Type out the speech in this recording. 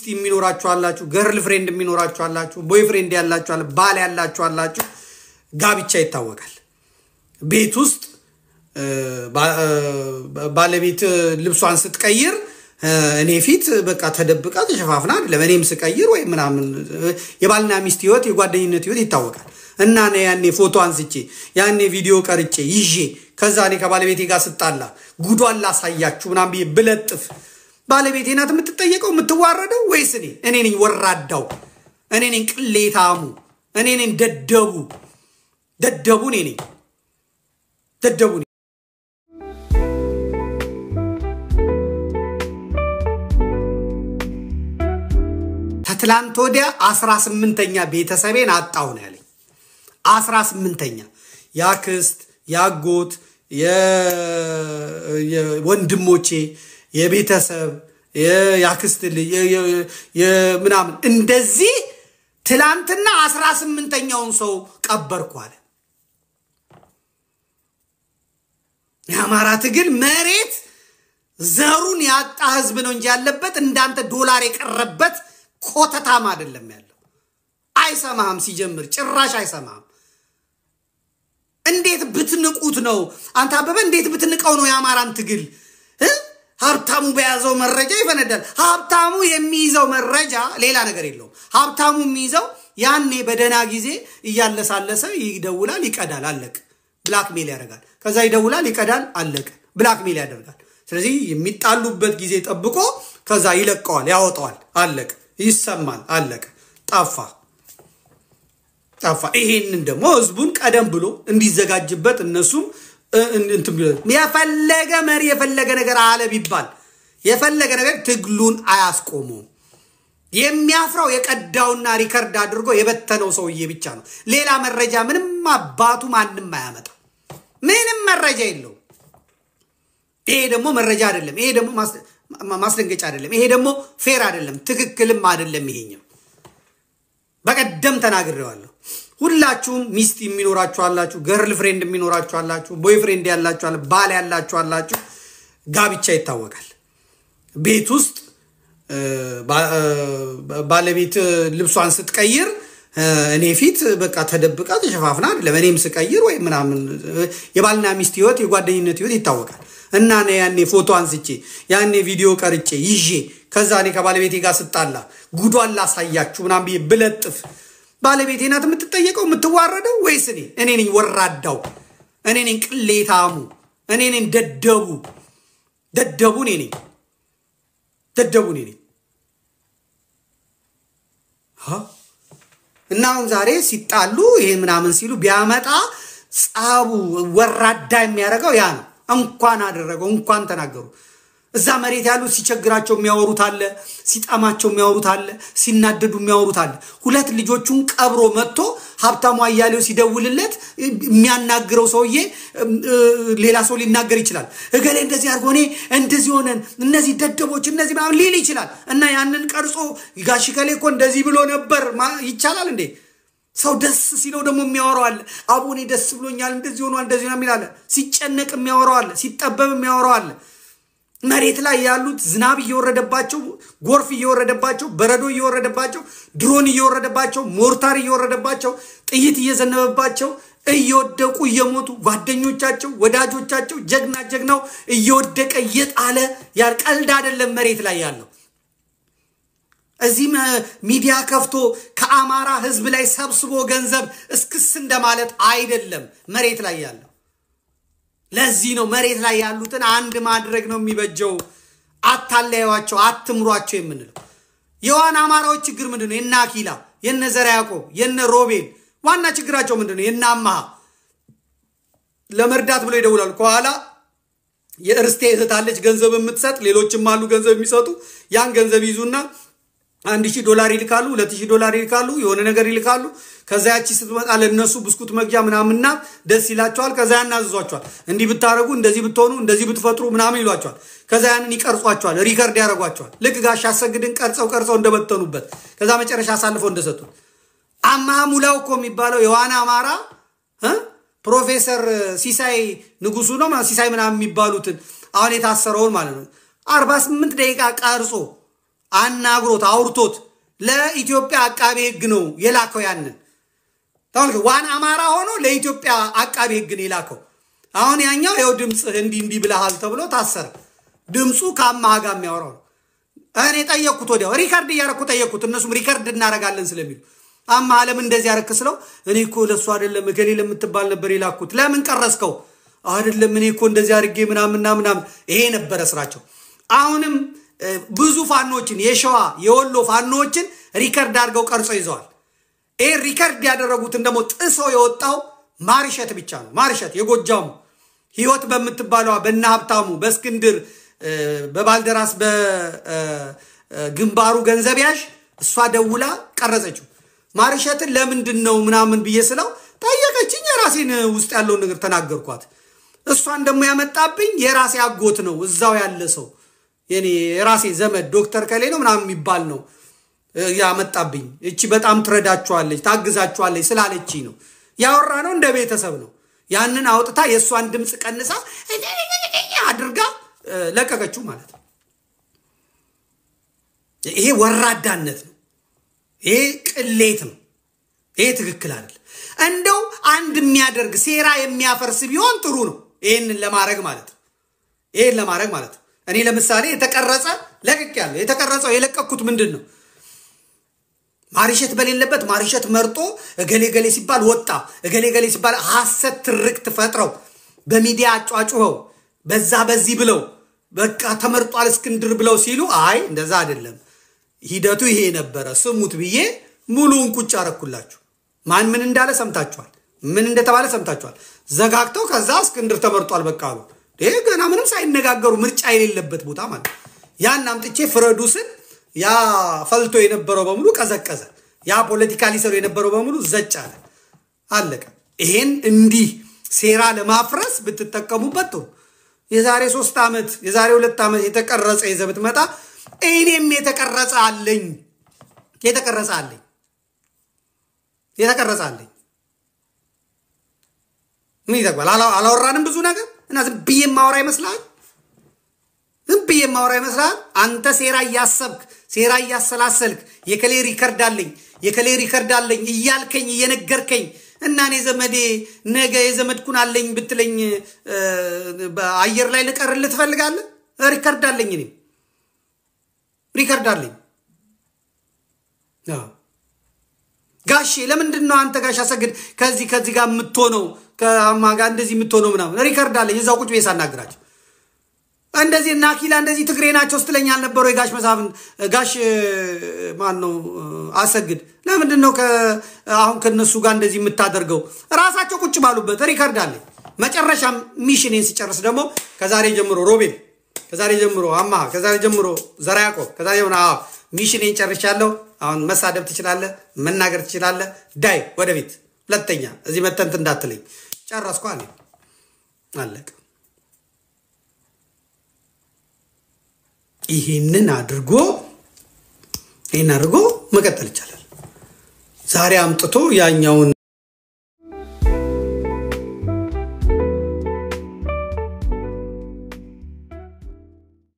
ሚስት የሚኖራችሁ አላችሁ ገርል ፍሬንድ የሚኖራችሁ አላችሁ ቦይ ፍሬንድ ያላችሁ አለ ባል ያላችሁ አላችሁ ጋብቻ ይታወቃል ቤት ውስጥ ባለቤት ልብሷን ስትቀይር እኔ ፊት በቃ ተደብቃ ተሸፋፍና አይደለም እኔም ስቀይር ወይ ምናምን የባልና ሚስት ህይወት የጓደኝነት ህይወት ይታወቃል እና ነው ያኔ ፎቶ አንስቼ ያኔ ቪዲዮ ቀርጬ ይዤ ከዛ እኔ ከባለቤቴ ጋር ስጣላ ጉዷን ላሳያችሁ ምናምን ብለጥፍ ባለቤቴ ናት የምትጠየቀው የምትዋረደው ወይስ እኔ ነኝ ወራዳው እኔ ነኝ ቅሌታሙ እኔ ነኝ ደደቡ እኔ ነኝ ደደቡ ትላንት ወዲያ 18ኛ ቤተሰቤን አጣው ነው ያለኝ 18ኛ ያክስት ያጎት የወንድሞቼ የቤተሰብ ያክስት ምናምን እንደዚህ ትላንትና 18ኛውን ሰው ቀበርኩ አለ የአማራ ትግል መሬት ዘሩን ያጣ ህዝብ ነው እንጂ ያለበት እንዳንተ ዶላር የቀረበት ኮተታም አይደለም ያለው አይሰማም ሲጀምር ጭራሽ አይሰማም እንዴት ብትንቁት ነው አንተ አበበ እንዴት ብትንቀው ነው ያማራን ትግል ሀብታሙ በያዘው መረጃ ይፈነዳል ሀብታሙ የሚይዘው መረጃ ሌላ ነገር የለው ሀብታሙ የሚይዘው ያኔ በደና ጊዜ ይያለሳለሰ ይደውላል ይቀዳል አለቅ ብላክሜል ያደርጋል ከዛ ይደውላል ይቀዳል አለቅ ብላክሜል ያደርጋል ስለዚህ የሚጣሉበት ጊዜ ጠብቆ ከዛ ይለቀዋል ያወጣዋል አለቅ ይሰማል አለቀ ጣፋ ይሄንን ደግሞ ህዝቡን ቀደም ብሎ እንዲዘጋጅበት እነሱም እንትን የፈለገ መሪ የፈለገ ነገር አለ ቢባል የፈለገ ነገር ትግሉን አያስቆመው የሚያፍራው የቀዳውና ሪከርድ አድርጎ የበተነው ሰውዬ ብቻ ነው ሌላ መረጃ ምንም አባቱ ማንንም አያመጣ ምንም መረጃ የለው ይሄ ደግሞ መረጃ አይደለም ይሄ ደግሞ ማስደንገጫ አይደለም ይሄ ደግሞ ፌር አይደለም ትክክልም አይደለም ይሄኛው በቀደም ተናግሬዋለሁ ሁላችሁም ሚስት የሚኖራችሁ አላችሁ ገርል ፍሬንድ የሚኖራችሁ አላችሁ ቦይ ፍሬንድ ያላችሁ አለ ባል ያላችሁ አላችሁ ጋብቻ ይታወቃል ቤት ውስጥ ባለቤት ልብሷን ስትቀይር እኔ ፊት በቃ ተደብቃ ተሸፋፍና አይደለም እኔም ስቀይር ወይ ምናምን የባልና ሚስት ህይወት የጓደኝነት ህይወት ይታወቃል እና ነው ያኔ ፎቶ አንስቼ ያኔ ቪዲዮ ቀርጬ ይዤ ከዛ እኔ ከባለቤቴ ጋር ስጣላ ጉዷን ላሳያችሁ ምናምን ብለጥፍ ባለቤቴ ናት የምትጠየቀው የምትዋረደው ወይስ እኔ ነኝ ወራዳው እኔ ነኝ ቅሌታሙ እኔ ነኝ ደደቡ እኔ ነኝ እና አሁን ዛሬ ሲጣሉ ይሄ ምናምን ሲሉ ቢያመጣ ጻቡ ወራዳ የሚያደርገው ያ ነው እንኳን አደረገው እንኳን ተናገሩ እዛ መሬት ያሉ ሲቸግራቸው የሚያወሩት አለ ሲጣማቸው የሚያወሩት አለ ሲናደዱ የሚያወሩት አለ ሁለት ልጆቹን ቀብሮ መጥቶ ሀብታሙ አያሌው ሲደውልለት የሚያናግረው ሰውዬ ሌላ ሰው ሊናገር ይችላል እገሌ እንደዚህ አርጎኔ እንደዚህ ሆነን እነዚህ ደደቦች እነዚህ ማለት ሊል ይችላል እና ያንን ቀርጾ ጋሽ ከሌ እኮ እንደዚህ ብሎ ነበር ይቻላል እንዴ ሰው ደስ ሲለው ደግሞ የሚያወራው አለ አቡኔ ደስ ብሎኛል እንደዚህ ሆኗል እንደዚህ ነው የሚላለ ሲጨነቅ የሚያወራው አለ ሲጠበብ የሚያወራው አለ መሬት ላይ ያሉት ዝናብ እየወረደባቸው ጎርፍ እየወረደባቸው በረዶ እየወረደባቸው ድሮን እየወረደባቸው ሞርታር እየወረደባቸው ጥይት እየዘነበባቸው እየወደቁ እየሞቱ ጓደኞቻቸው ወዳጆቻቸው ጀግናው እየወደቀ እየጣለ ያልቀልድ አይደለም መሬት ላይ ያለው እዚህ ሚዲያ ከፍቶ ከአማራ ህዝብ ላይ ሰብስቦ ገንዘብ እስክስ እንደማለት አይደለም መሬት ላይ ያለው ለዚህ ነው መሬት ላይ ያሉትን አንድ ማድረግ ነው የሚበጀው አታለያዋቸው አትምሯቸው የምንለው የዋና አማራዎች ችግር ምንድነው የና አኪላ የነ ዘራ ያዕቆብ የነ ሮቤል ዋና ችግራቸው ምንድነው የና አማሃ ለመርዳት ብሎ ይደውላሉ ከኋላ የእርስቴ እህታለች ገንዘብ የምትሰጥ ሌሎችም አሉ ገንዘብ የሚሰጡ ያን ገንዘብ ይዙና $1000 ይልካሉ $2000 ይልካሉ የሆነ ነገር ይልካሉ ከዛ ያቺ ስትመጣ ለነሱ ብስኩት መግጃ ምናምንና ደስ ይላቸዋል ከዛ ያናዝዟቸዋል እንዲህ ብታረጉ እንደዚህ ብትሆኑ እንደዚህ ብትፈጥሩ ምናምን ይሏቸዋል ከዛ ያንን ይቀርጿቸዋል ሪከርድ ያረጋቸዋል ልክ ጋሽ አሰግድን ቀርጸው እንደበተኑበት ከዛ መጨረሻ አሳልፈው እንደሰጡት አማሃ ሙላው እኮ የሚባለው የዋና አማራ ፕሮፌሰር ሲሳይ ንጉሱ ነው ሲሳይ ምናምን የሚባሉትን አሁን የታሰረውን ማለት ነው 48 ደቂቃ ቀርጾ አናግሮት አውርቶት ለኢትዮጵያ አቃቤ ሕግ ነው የላከው። ያንን ታውቁ ዋን አማራ ሆኖ ለኢትዮጵያ አቃቤ ሕግ ነው የላከው። አሁን ያኛው ይኸው ድምጽ እንዲህ ብለሃል ተብሎ ታሰረ። ድምጹ ከአማሃ ጋር የሚያወራው እኔ ጠየቅኩት፣ ወዲያው ሪከርድ እያደረኩ ጠየቅኩት። እነሱም ሪከርድ እናደርጋለን ስለሚሉ አማሃ ለምን እንደዚህ ያረክስለው? እኔ እኮ ለሱ አይደለም እገሌ ለምትባል ነበር የላኩት። ለምን ቀረስከው? አይደለም እኔ እኮ እንደዚህ አድርጌ ምናምን ይሄ ነበረ ስራቸው። አሁንም ብዙ ፋኖችን የሸዋ የወሎ ፋኖችን ሪከርድ አድርገው ቀርጾ ይዘዋል። ይሄ ሪከርድ ያደረጉትን ደግሞ ጥሶ የወጣው ማርሸት ብቻ ነው። ማርሸት የጎጃሙ ህይወት በምትባለዋ በእነ ሀብታሙ በእስክንድር በባልደራስ በግንባሩ ገንዘብ ያዥ እሷ ደውላ ቀረጸችው። ማርሸትን ለምንድን ነው ምናምን ብዬ ስለው ጠየቀችኝ። የራሴን ውስጥ ያለውን ነገር ተናገርኳት። እሷን ደግሞ ያመጣብኝ የራሴ አጎት ነው እዛው ያለ ሰው የኔ የራሴ ዘመድ ዶክተር ከሌ ነው ምናምን የሚባል ነው ያመጣብኝ። እቺ በጣም ትረዳቸዋለች ታግዛቸዋለች ስላለችኝ ነው ያወራ ነው። እንደ ቤተሰብ ነው። ያንን አውጥታ የሷን ድምጽ ቀንሳ አድርጋ ለቀቀችው ማለት ነው። ይሄ ወራዳነት ነው። ይሄ ቅሌት ነው። ይሄ ትክክል አይደል። እንደው አንድ የሚያደርግ ሴራ የሚያፈርስ ቢሆን ጥሩ ነው። ይሄንን ለማድረግ ማለት ነው። ይሄን ለማድረግ ማለት ነው። እኔ ለምሳሌ የተቀረጸ ለቅቅ ያለው የተቀረጸው የለቀኩት ምንድነው? ማርሸት በሌለበት ማርሸት መርጦ እገሌ ሲባል ወጣ እገሌ ሲባል ሐሰት ትርክት ፈጥረው በሚዲያ አጫጫው በዚህ ብለው በቃ ተመርጧል እስክንድር ብለው ሲሉ አይ እንደዛ አይደለም ሂደቱ ይሄ ነበር ስሙት ብዬ ሙሉውን ቁጭ አረኩላችሁ። ማን ምን እንዳለ ሰምታችኋል። ምን እንደተባለ ሰምታችኋል። ዘጋግተው ከዛ እስክንድር ተመርጧል በቃ አሉ። ገና ምንም ሳይነጋገሩ ምርጫ የሌለበት ቦታ ማለት ያን አምጥቼ ፍረዱስን ያ ፈልቶ የነበረው በሙሉ ቀዘቀዘ። ያ ፖለቲካሊ ሰሩ የነበረው በሙሉ ዘጭ አለ። አለቀ። ይሄን እንዲህ ሴራ ለማፍረስ ብትጠቀሙበት ጥሩ። የዛሬ 3 ዓመት የዛሬ 2 ዓመት የተቀረጸ ይዘብት መጣ እኔም የተቀረጸ አለኝ ምን ይተቀበል አላወራንም ብዙ ነገር እና ዝም ብዬ ማወራ ይመስላል። አንተ ሴራ እያሰብክ ሴራ እያሰላሰልክ የከሌ ሪከርድ አለኝ እያልከኝ እየነገርከኝ እና እኔ ዘመዴ ነገ የዘመድኩን አለኝ ብትለኝ በአየር ላይ ልቀርልህ ትፈልጋለህ? ሪከርድ አለኝ ጋሼ ለምንድነው አንተ ጋሽ አሰግድ ከዚህ ጋር የምትሆነው ከአማጋ እንደዚህ የምትሆነው ምናምን ሪከርድ አለኝ። እዛው ቁጭ ቤት ሳናግራቸው እንደዚህ እና አኪላ እንደዚህ ትግሬ ናቸው ስትለኝ አልነበረው? የጋሽ መሳፍን ጋሽ ማን ነው አሰግድ ለምንድነው አሁን ከነሱ ጋር እንደዚህ የምታደርገው? ራሳቸው ቁጭ ባሉበት ሪከርድ አለኝ። መጨረሻም ሚሽኔን ሲጨርስ ደግሞ ከዛሬ ጀምሮ ሮቤል ከዛሬ ጀምሮ አማሃ ከዛሬ ጀምሮ ዘራያቆ ከዛሬ ጀምሮ ሚሽኔን ጨርሻለሁ። አሁን መሳደብ ትችላለህ፣ መናገር ትችላለህ። ዳይ ወደ ቤት ሁለተኛ እዚህ መተንት እንዳትለኝ ጨረስኩ አለ። አለቀ። ይሄንን አድርጎ መቀጠል ይቻላል። ዛሬ አምጥቶ ያኛውን